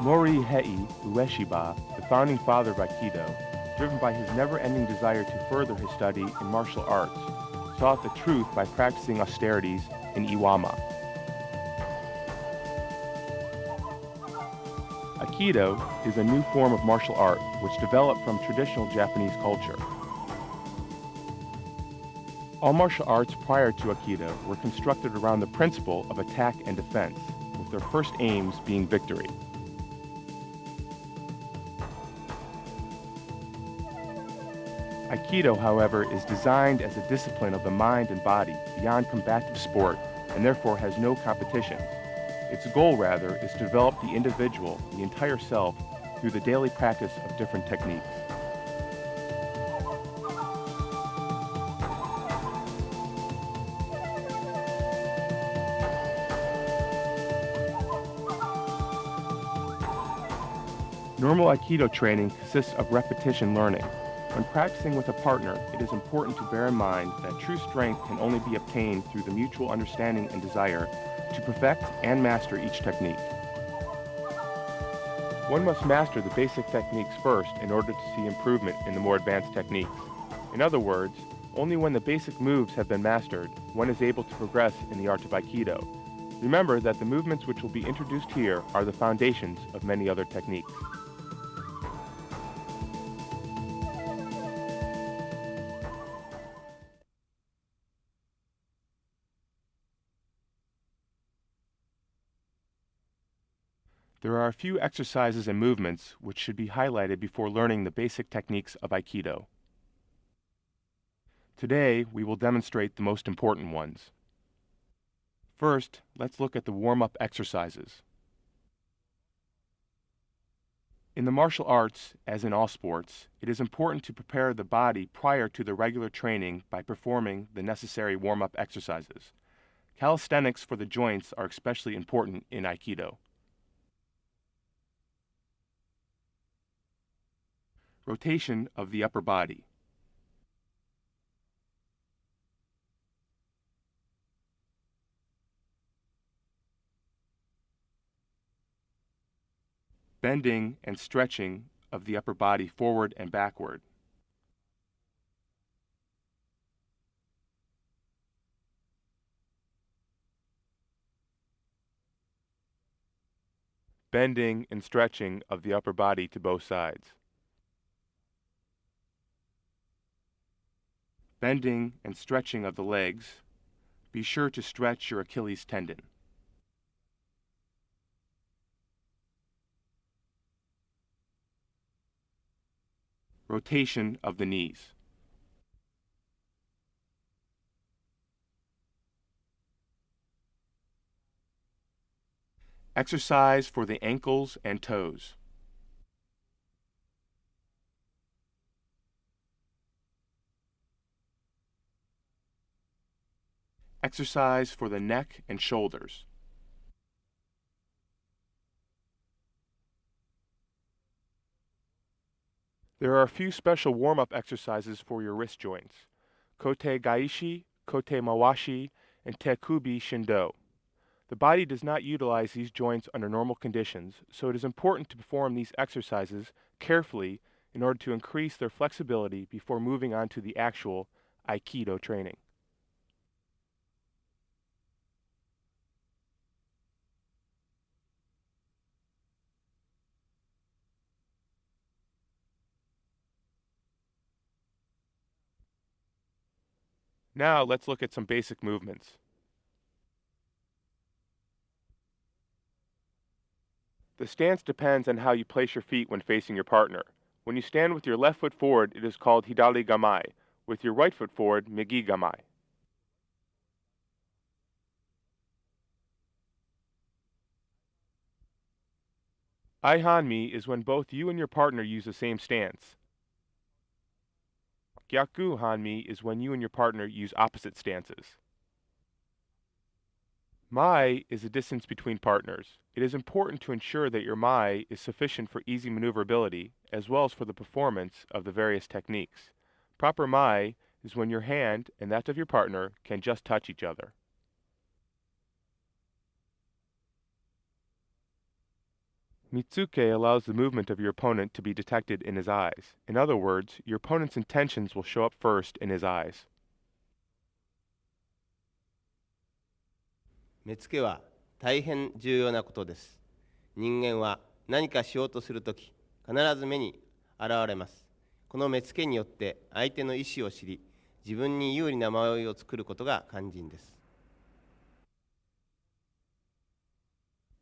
Moriteru Ueshiba, the founding father of Aikido, driven by his never-ending desire to further his study in martial arts, sought the truth by practicing austerities in Iwama. Aikido is a new form of martial art which developed from traditional Japanese culture. All martial arts prior to Aikido were constructed around the principle of attack and defense, with their first aims being victory. Aikido, however, is designed as a discipline of the mind and body beyond combative sport and therefore has no competition. Its goal, rather, is to develop the individual, the entire self, through the daily practice of different techniques. Normal Aikido training consists of repetition learning. When practicing with a partner, it is important to bear in mind that true strength can only be obtained through the mutual understanding and desire to perfect and master each technique. One must master the basic techniques first in order to see improvement in the more advanced techniques. In other words, only when the basic moves have been mastered, one is able to progress in the art of Aikido. Remember that the movements which will be introduced here are the foundations of many other techniques. There are a few exercises and movements which should be highlighted before learning the basic techniques of Aikido. Today, we will demonstrate the most important ones. First, let's look at the warm-up exercises. In the martial arts, as in all sports, it is important to prepare the body prior to the regular training by performing the necessary warm-up exercises. Calisthenics for the joints are especially important in Aikido. Rotation of the upper body. Bending and stretching of the upper body forward and backward. Bending and stretching of the upper body to both sides. Bending and stretching of the legs. Be sure to stretch your Achilles tendon. Rotation of the knees. Exercise for the ankles and toes. Exercise for the neck and shoulders. There are a few special warm-up exercises for your wrist joints: kote gaishi, kote mawashi, and tekubi shindo. The body does not utilize these joints under normal conditions, so it is important to perform these exercises carefully in order to increase their flexibility before moving on to the actual Aikido training. Now let's look at some basic movements. The stance depends on how you place your feet when facing your partner. When you stand with your left foot forward, it is called hidari gamai. With your right foot forward, migi gamai. Aihanmi is when both you and your partner use the same stance. Gyaku hanmi is when you and your partner use opposite stances. Mai is the distance between partners. It is important to ensure that your mai is sufficient for easy maneuverability as well as for the performance of the various techniques. Proper mai is when your hand and that of your partner can just touch each other. Mitsuke allows the movement of your opponent to be detected in his eyes. In other words, your opponent's intentions will show up first in his eyes. 目つけは大変重要なことです。人間は何かしようとするとき、必ず目に現れます。この目つけによって相手の意思を知り、自分に有利な間合いを作ることが肝心です。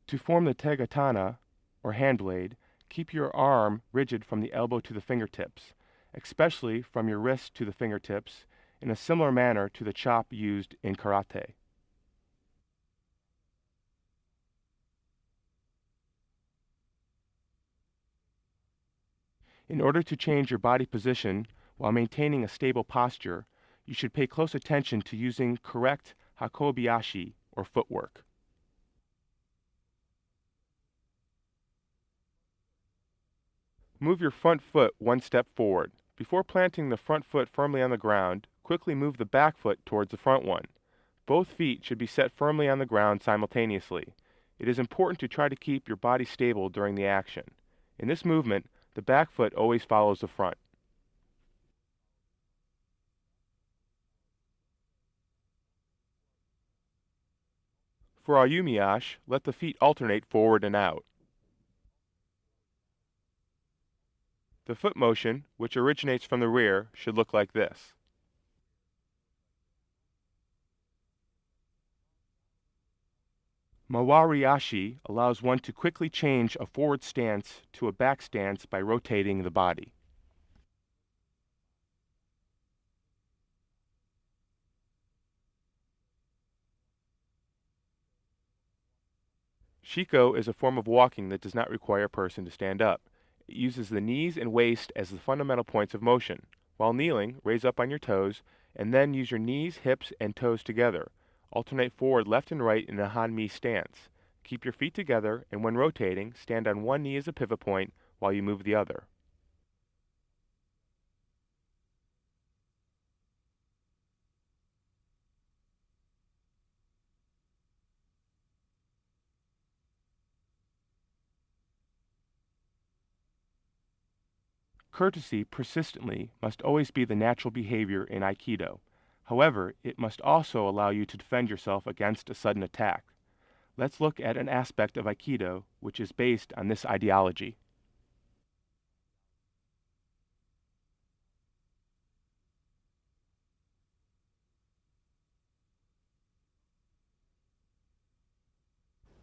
To form the tegatana, or hand blade, keep your arm rigid from the elbow to the fingertips, especially from your wrist to the fingertips, in a similar manner to the chop used in karate. In order to change your body position while maintaining a stable posture, you should pay close attention to using correct hakobiashi, or footwork. Move your front foot one step forward. Before planting the front foot firmly on the ground, quickly move the back foot towards the front one. Both feet should be set firmly on the ground simultaneously. It is important to try to keep your body stable during the action. In this movement, the back foot always follows the front. For Ayumiash, let the feet alternate forward and out. The foot motion, which originates from the rear, should look like this. Mawariashi allows one to quickly change a forward stance to a back stance by rotating the body. Shiko is a form of walking that does not require a person to stand up. It uses the knees and waist as the fundamental points of motion. While kneeling, raise up on your toes, and then use your knees, hips, and toes together. Alternate forward left and right in a hanmi stance. Keep your feet together, and when rotating, stand on one knee as a pivot point while you move the other. Courtesy persistently must always be the natural behavior in Aikido. However, it must also allow you to defend yourself against a sudden attack. Let's look at an aspect of Aikido which is based on this ideology.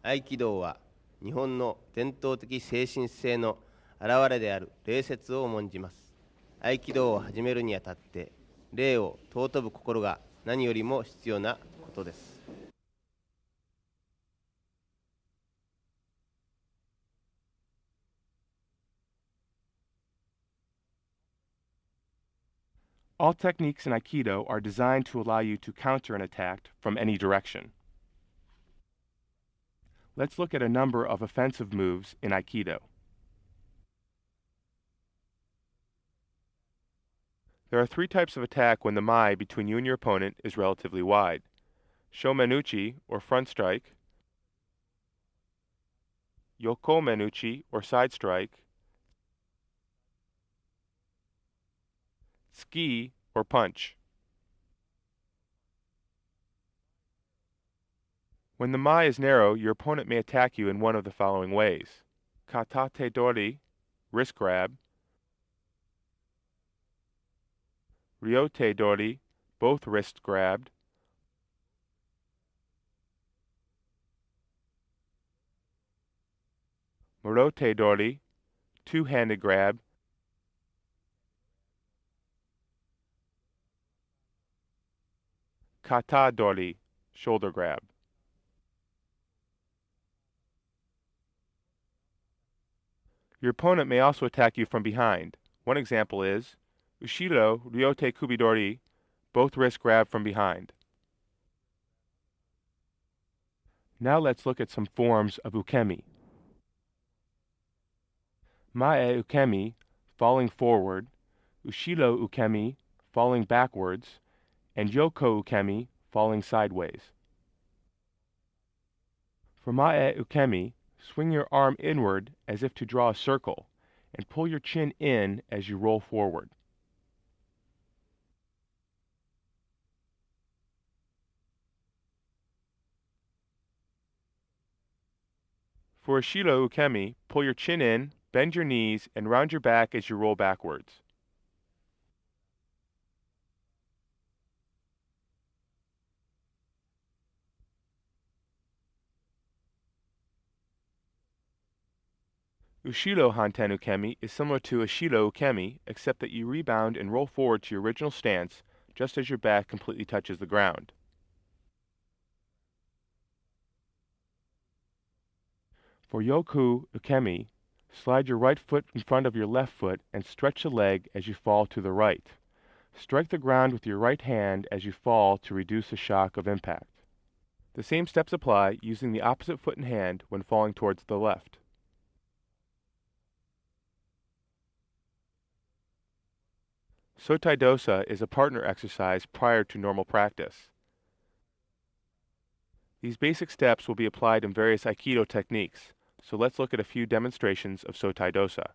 Aikido は日本の伝統的精神性の現れである礼節を重んじます。合気道を始めるにあたって礼を尊ぶ心が何よりも必要なことです。All techniques in Aikido are designed to allow you to counter an attack from any direction. Let's look at a number of offensive moves in Aikido. There are three types of attack when the mai between you and your opponent is relatively wide. Shomenuchi, or front strike, Yokomenuchi, or side strike, Tsuki, or punch. When the mai is narrow, your opponent may attack you in one of the following ways: katate dori, wrist grab; ryote dori, both wrists grabbed; murote dori, two-handed grab; kata dori, shoulder grab. Your opponent may also attack you from behind. One example is Ushiro Ryote Kubidori, both wrists grab from behind. Now let's look at some forms of ukemi. Mae ukemi, falling forward; Ushiro ukemi, falling backwards; and Yoko ukemi, falling sideways. For Mae ukemi, Swing your arm inward as if to draw a circle, and pull your chin in as you roll forward. For a Shilo Ukemi, pull your chin in, bend your knees, and round your back as you roll backwards. Ushilo Hanten Ukemi is similar to a Shilo Ukemi, except that you rebound and roll forward to your original stance just as your back completely touches the ground. For Yoku Ukemi, slide your right foot in front of your left foot and stretch the leg as you fall to the right. Strike the ground with your right hand as you fall to reduce the shock of impact. The same steps apply using the opposite foot and hand when falling towards the left. Sotai dosa is a partner exercise prior to normal practice. These basic steps will be applied in various Aikido techniques, so let's look at a few demonstrations of Sotai dosa.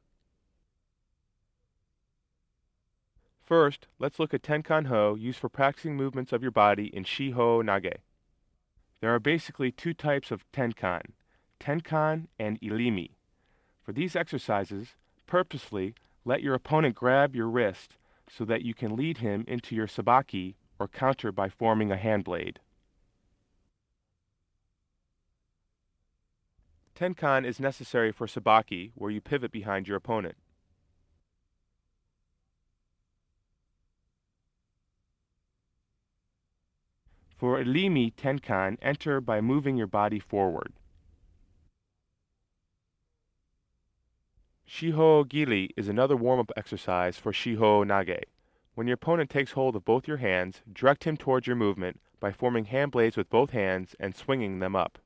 First, let's look at Tenkan Ho used for practicing movements of your body in Shiho Nage. There are basically two types of Tenkan and Ilimi. For these exercises, purposefully let your opponent grab your wrist so that you can lead him into your sabaki or counter by forming a hand blade. Tenkan is necessary for sabaki, where you pivot behind your opponent. For Ilimi Tenkan, enter by moving your body forward. Shiho Gili is another warm-up exercise for Shiho Nage. When your opponent takes hold of both your hands, direct him towards your movement by forming hand blades with both hands and swinging them up.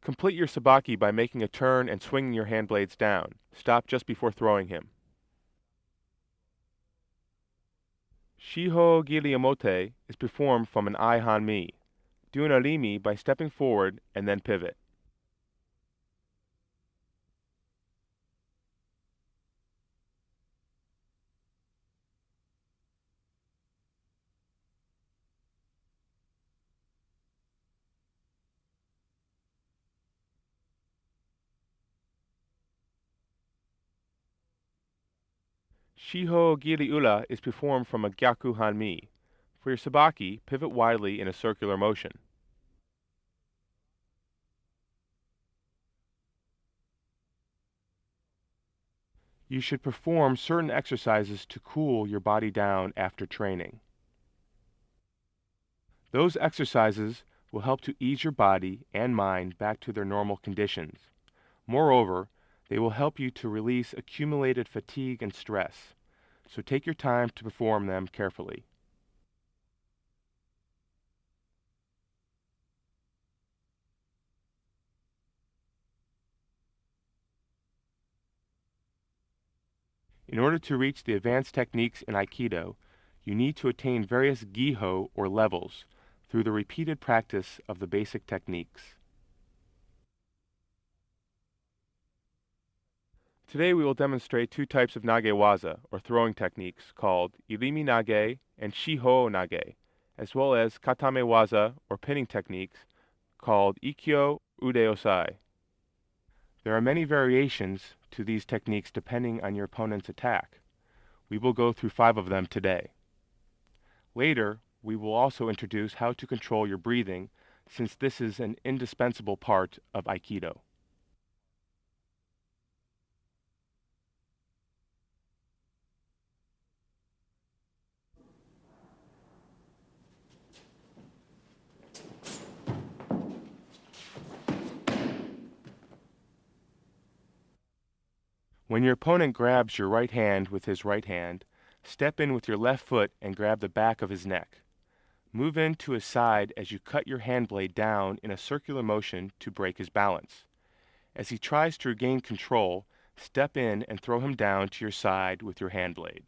Complete your sabaki by making a turn and swinging your hand blades down. Stop just before throwing him. Shiho Gili Omote is performed from an I Hanmi. Do an Ilimi by stepping forward and then pivot. Shiho Gili Ula is performed from a Gyaku Hanmi. For your sabaki, pivot widely in a circular motion. You should perform certain exercises to cool your body down after training. Those exercises will help to ease your body and mind back to their normal conditions. Moreover, they will help you to release accumulated fatigue and stress, so take your time to perform them carefully. In order to reach the advanced techniques in Aikido, you need to attain various giho or levels through the repeated practice of the basic techniques. Today we will demonstrate two types of nage waza, or throwing techniques, called Ilimi nage and Shiho nage, as well as katame waza, or pinning techniques, called Ikkyo ude osai. There are many variations to these techniques depending on your opponent's attack. We will go through 5 of them today. Later, we will also introduce how to control your breathing, since this is an indispensable part of Aikido. When your opponent grabs your right hand with his right hand, step in with your left foot and grab the back of his neck. Move in to his side as you cut your hand blade down in a circular motion to break his balance. As he tries to regain control, step in and throw him down to your side with your hand blade.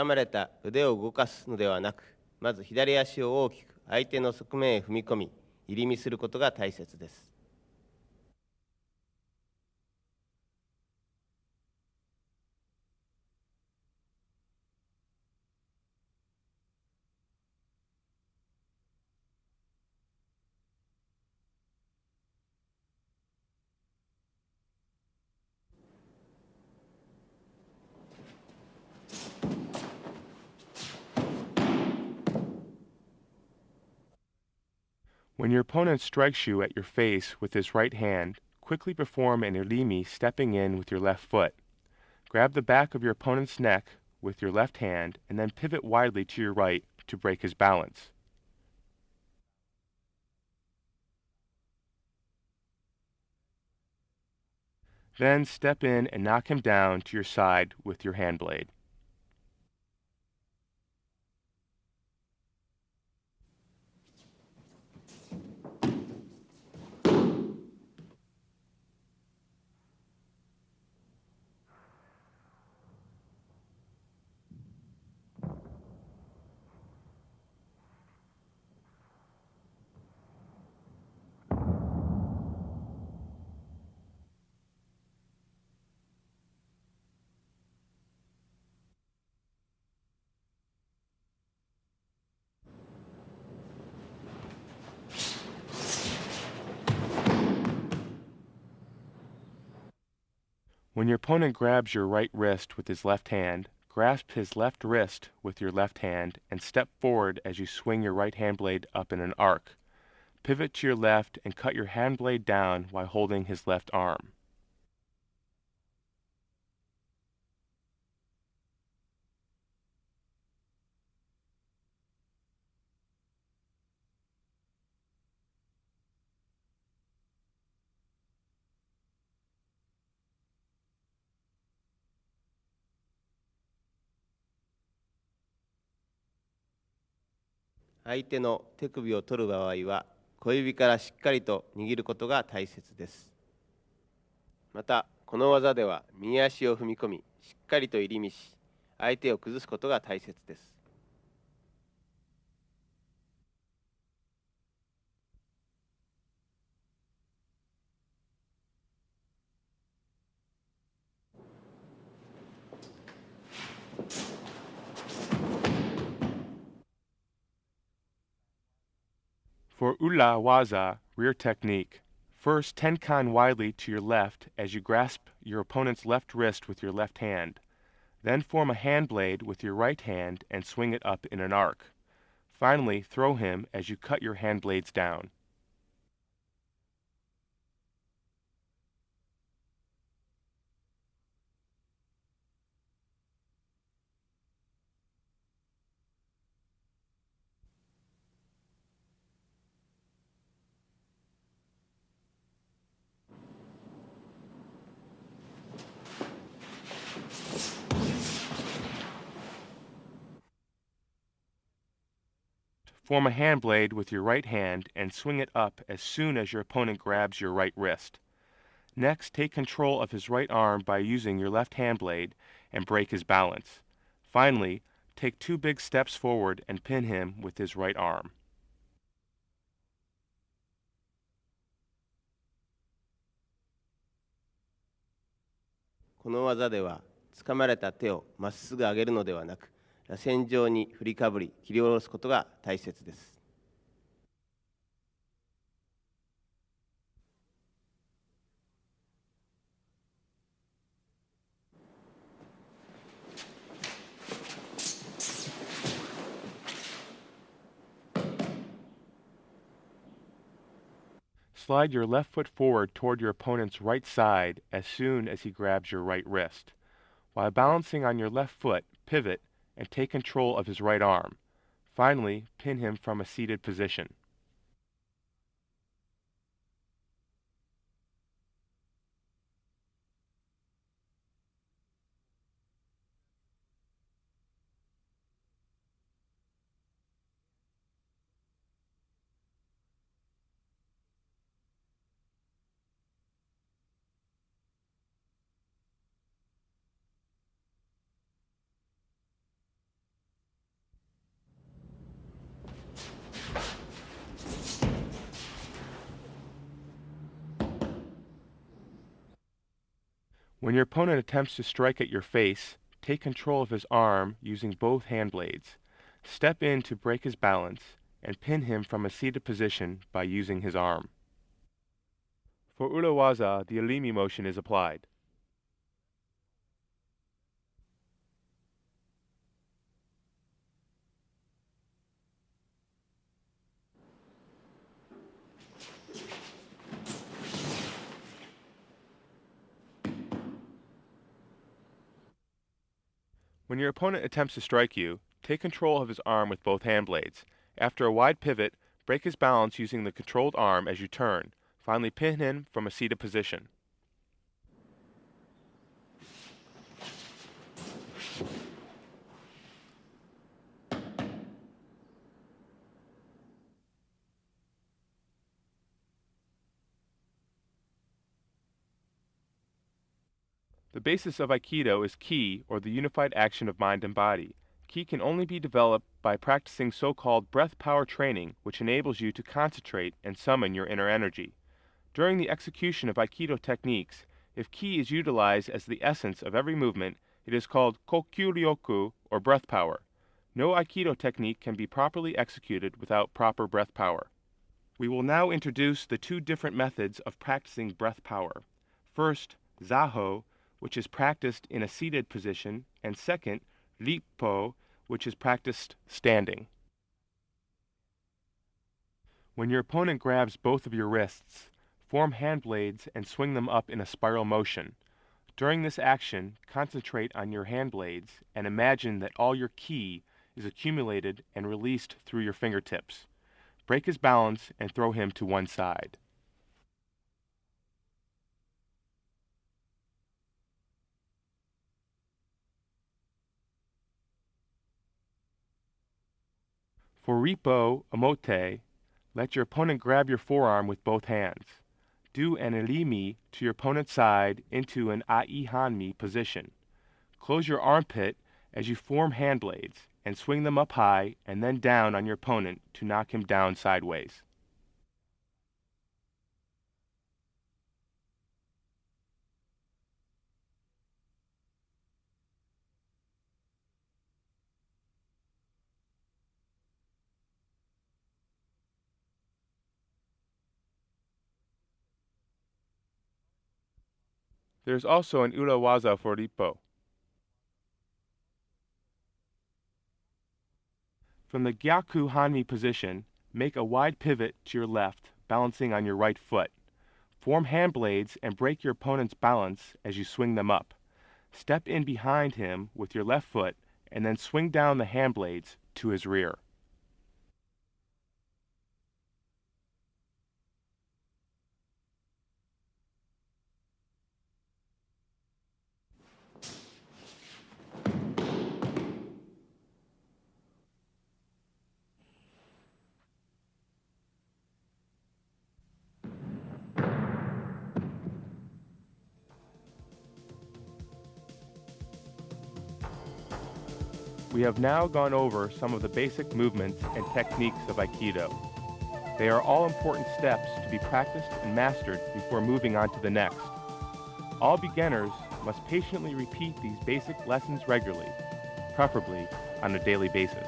掴まれた腕を動かすのではなく、まず左足を大きく相手の側面へ踏み込み、入り身することが大切です。When your opponent strikes you at your face with his right hand, quickly perform an irimi stepping in with your left foot. Grab the back of your opponent's neck with your left hand and then pivot widely to your right to break his balance. Then step in and knock him down to your side with your hand blade. When your opponent grabs your right wrist with his left hand, grasp his left wrist with your left hand and step forward as you swing your right hand blade up in an arc. Pivot to your left and cut your hand blade down while holding his left arm.相手の手首を取る場合は、小指からしっかりと握ることが大切です。また、この技では右足を踏み込み、しっかりと入り身し、相手を崩すことが大切です。For Ula Waza, rear technique, first tenkan widely to your left as you grasp your opponent's left wrist with your left hand. Then form a hand blade with your right hand and swing it up in an arc. Finally, throw him as you cut your hand blades down. Form a hand blade with your right hand and swing it up as soon as your opponent grabs your right wrist. Next, take control of his right arm by using your left hand blade and break his balance. Finally, take 2 big steps forward and pin him with his right arm. この技では、掴まれた手をまっすぐ上げるのではなく、螺旋状に振りかぶり、切り下ろすことが大切です。Slide your left foot forward toward your opponent's right side as soon as he grabs your right wrist. While balancing on your left foot, pivot and take control of his right arm. Finally, pin him from a seated position. When your opponent attempts to strike at your face, take control of his arm using both hand blades. Step in to break his balance and pin him from a seated position by using his arm. For waza, the elimi motion is applied. When your opponent attempts to strike you, take control of his arm with both hand blades. After a wide pivot, break his balance using the controlled arm as you turn. Finally, pin him from a seated position. The basis of Aikido is Ki, or the unified action of mind and body. Ki can only be developed by practicing so-called breath power training, which enables you to concentrate and summon your inner energy. During the execution of Aikido techniques, if Ki is utilized as the essence of every movement, it is called Kokyuryoku, or breath power. No Aikido technique can be properly executed without proper breath power. We will now introduce the two different methods of practicing breath power. First, Zaho, which is practiced in a seated position, and second, Rippo, which is practiced standing. When your opponent grabs both of your wrists, form hand blades and swing them up in a spiral motion. During this action, concentrate on your hand blades and imagine that all your ki is accumulated and released through your fingertips. Break his balance and throw him to one side. For Rippo Omote, let your opponent grab your forearm with both hands. Do an elimi to your opponent's side into an ai-hanmi position. Close your armpit as you form hand blades and swing them up high and then down on your opponent to knock him down sideways. There is also an waza for Rippo. From the Gyaku Hanmi position, make a wide pivot to your left, balancing on your right foot. Form hand blades and break your opponent's balance as you swing them up. Step in behind him with your left foot and then swing down the hand blades to his rear. We have now gone over some of the basic movements and techniques of Aikido. They are all important steps to be practiced and mastered before moving on to the next. All beginners must patiently repeat these basic lessons regularly, preferably on a daily basis.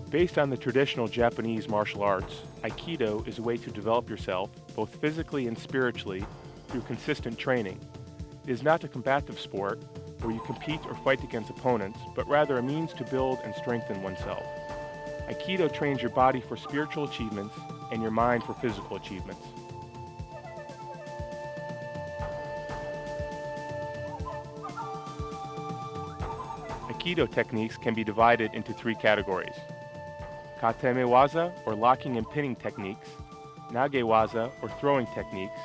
Based on the traditional Japanese martial arts, Aikido is a way to develop yourself, both physically and spiritually, through consistent training. It is not a combative sport where you compete or fight against opponents, but rather a means to build and strengthen oneself. Aikido trains your body for spiritual achievements and your mind for physical achievements. Aikido techniques can be divided into three categories: katame waza, or locking and pinning techniques, nage waza, or throwing techniques,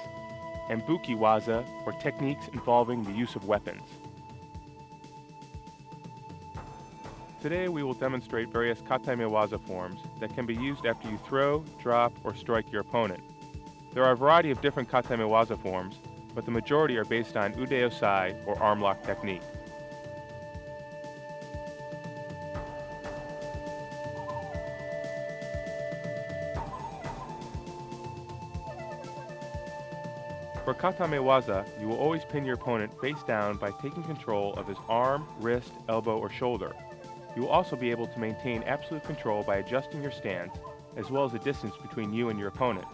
and buki waza, or techniques involving the use of weapons. Today we will demonstrate various katame waza forms that can be used after you throw, drop, or strike your opponent. There are a variety of different katame waza forms, but the majority are based on ude-osai, or arm lock technique. For katame waza, you will always pin your opponent face down by taking control of his arm, wrist, elbow, or shoulder. You will also be able to maintain absolute control by adjusting your stance, as well as the distance between you and your opponent.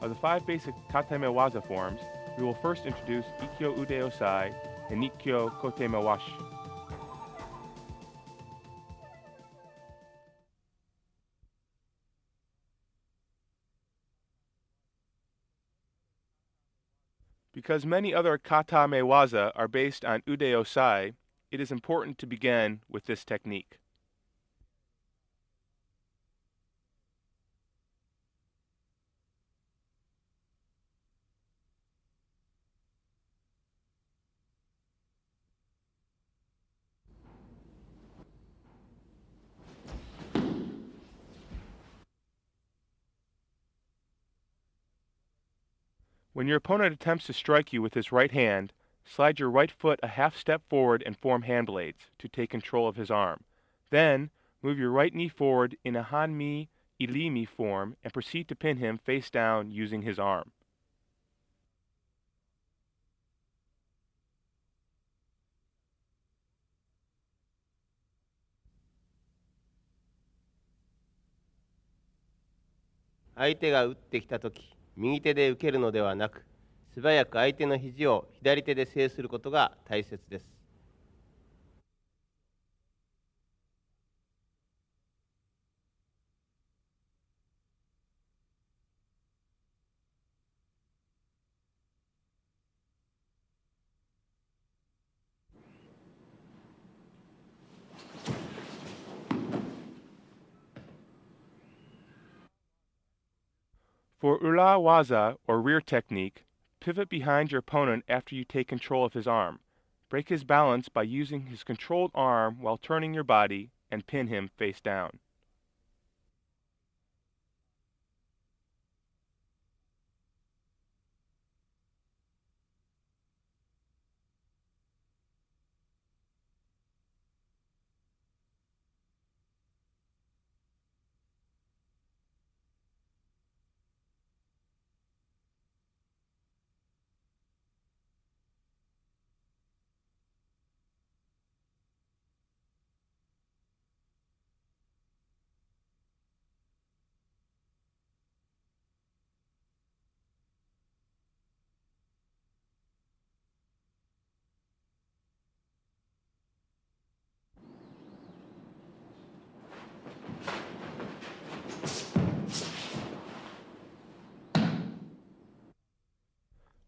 Of the 5 basic katame waza forms, we will first introduce ikkyo ude-osai and nikkyo kote mawashi. Because many other katame waza are based on ude-osai, it is important to begin with this technique. When your opponent attempts to strike you with his right hand, slide your right foot a half step forward and form hand blades to take control of his arm. Then, move your right knee forward in a hanmi ilimi form and proceed to pin him face down using his arm.相手が打ってきたとき、右手で受けるのではなく、素早く相手の肘を左手で制することが大切です。For ura waza, or rear technique, pivot behind your opponent after you take control of his arm. Break his balance by using his controlled arm while turning your body and pin him face down.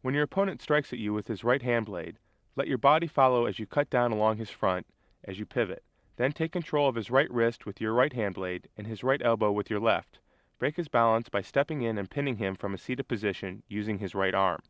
When your opponent strikes at you with his right hand blade, let your body follow as you cut down along his front as you pivot. Then take control of his right wrist with your right hand blade and his right elbow with your left. Break his balance by stepping in and pinning him from a seated position using his right arm.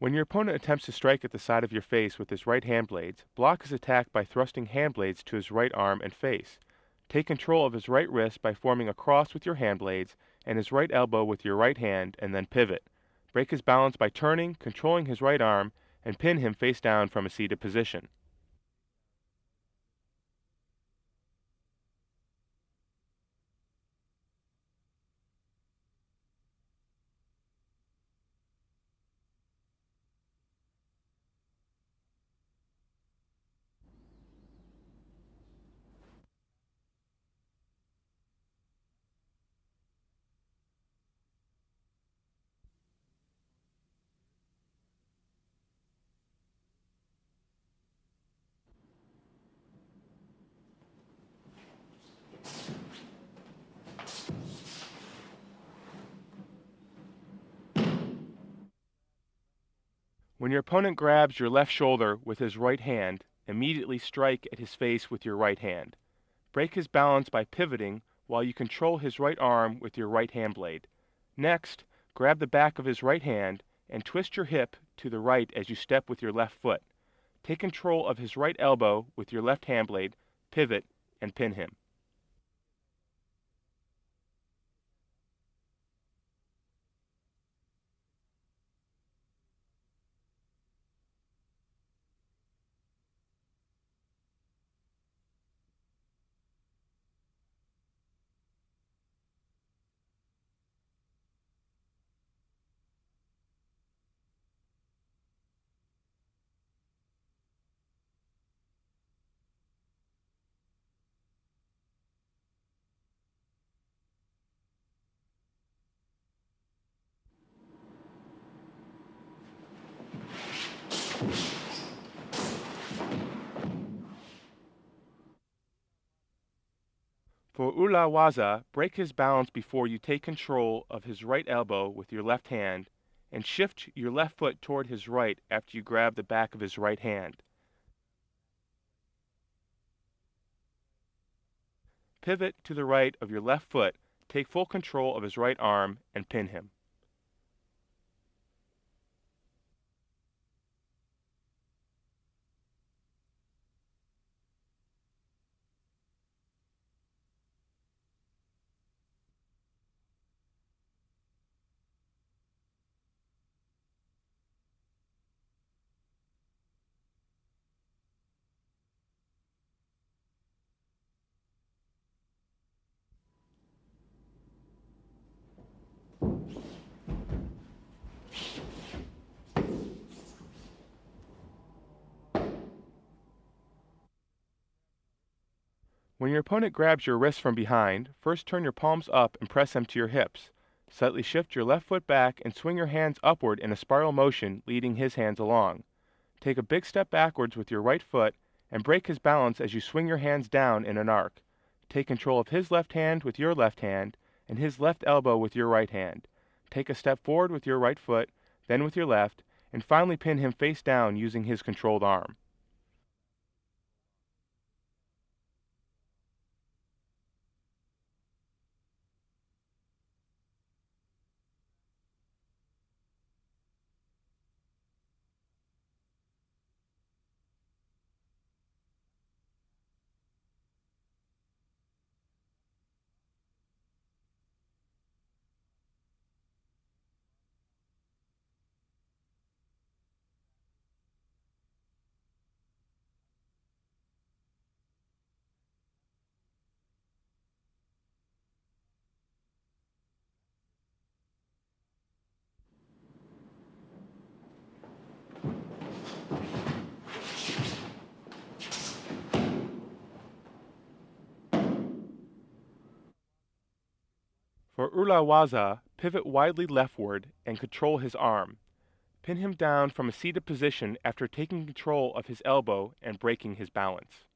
When your opponent attempts to strike at the side of your face with his right hand blades, block his attack by thrusting hand blades to his right arm and face. Take control of his right wrist by forming a cross with your hand blades and his right elbow with your right hand, and then pivot. Break his balance by turning, controlling his right arm, and pin him face down from a seated position. When your opponent grabs your left shoulder with his right hand, immediately strike at his face with your right hand. Break his balance by pivoting while you control his right arm with your right hand blade. Next, grab the back of his right hand and twist your hip to the right as you step with your left foot. Take control of his right elbow with your left hand blade, pivot, and pin him. For ula waza, break his balance before you take control of his right elbow with your left hand and shift your left foot toward his right after you grab the back of his right hand. Pivot to the right of your left foot, take full control of his right arm, and pin him. When your opponent grabs your wrist from behind, first turn your palms up and press them to your hips. Slightly shift your left foot back and swing your hands upward in a spiral motion, leading his hands along. Take a big step backwards with your right foot and break his balance as you swing your hands down in an arc. Take control of his left hand with your left hand and his left elbow with your right hand. Take a step forward with your right foot, then with your left, and finally pin him face down using his controlled arm. For ula waza, pivot widely leftward and control his arm. Pin him down from a seated position after taking control of his elbow and breaking his balance.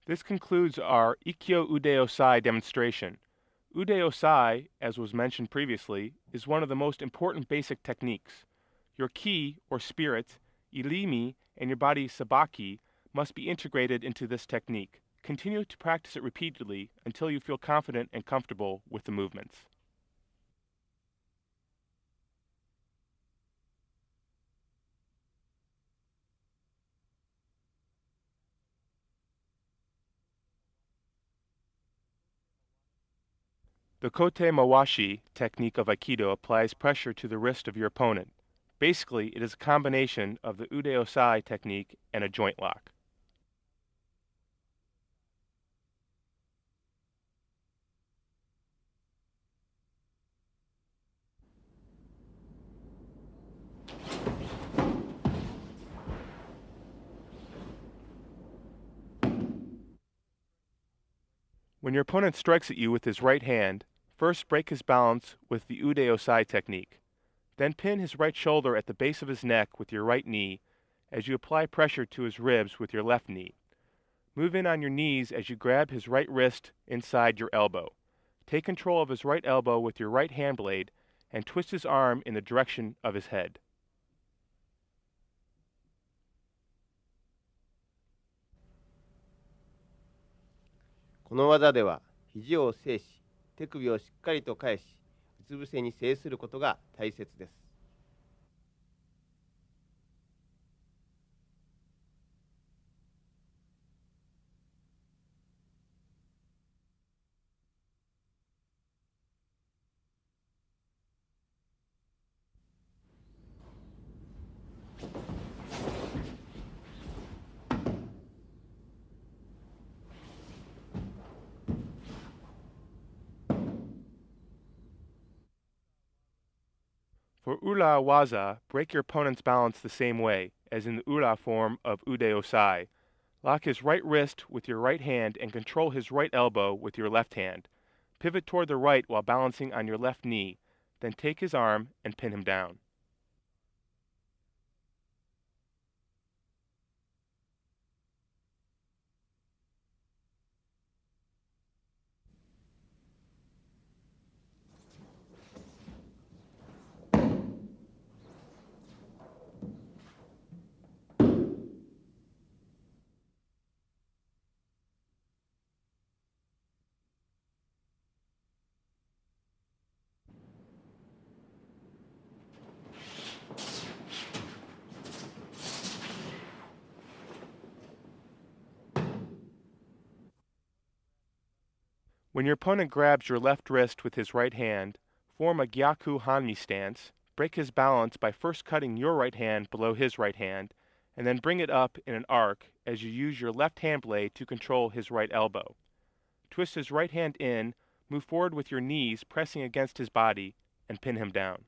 This concludes our Ikkyo Ude Osai demonstration. Ude Osai, as was mentioned previously, is one of the most important basic techniques. Your ki, or spirit, ilimi, and your body sabaki must be integrated into this technique. Continue to practice it repeatedly until you feel confident and comfortable with the movements. The kote mawashi technique of Aikido applies pressure to the wrist of your opponent. Basically, it is a combination of the Ude Osai technique and a joint lock. When your opponent strikes at you with his right hand, first break his balance with the Ude Osai technique. Then pin his right shoulder at the base of his neck with your right knee as you apply pressure to his ribs with your left knee. Move in on your knees as you grab his right wrist inside your elbow. Take control of his right elbow with your right hand blade and twist his arm in the direction of his head.この技では肘を制し、手首をしっかりと返し、うつ伏せに制することが大切です。For ula waza, break your opponent's balance the same way as in the ula form of Ude Osai. Lock his right wrist with your right hand and control his right elbow with your left hand. Pivot toward the right while balancing on your left knee, then take his arm and pin him down. When your opponent grabs your left wrist with his right hand, form a gyaku hanmi stance. Break his balance by first cutting your right hand below his right hand, and then bring it up in an arc as you use your left hand blade to control his right elbow. Twist his right hand in, move forward with your knees pressing against his body, and pin him down.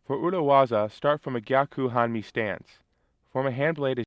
For urawaza, start from a gyaku hanmi stance. Form a hand blade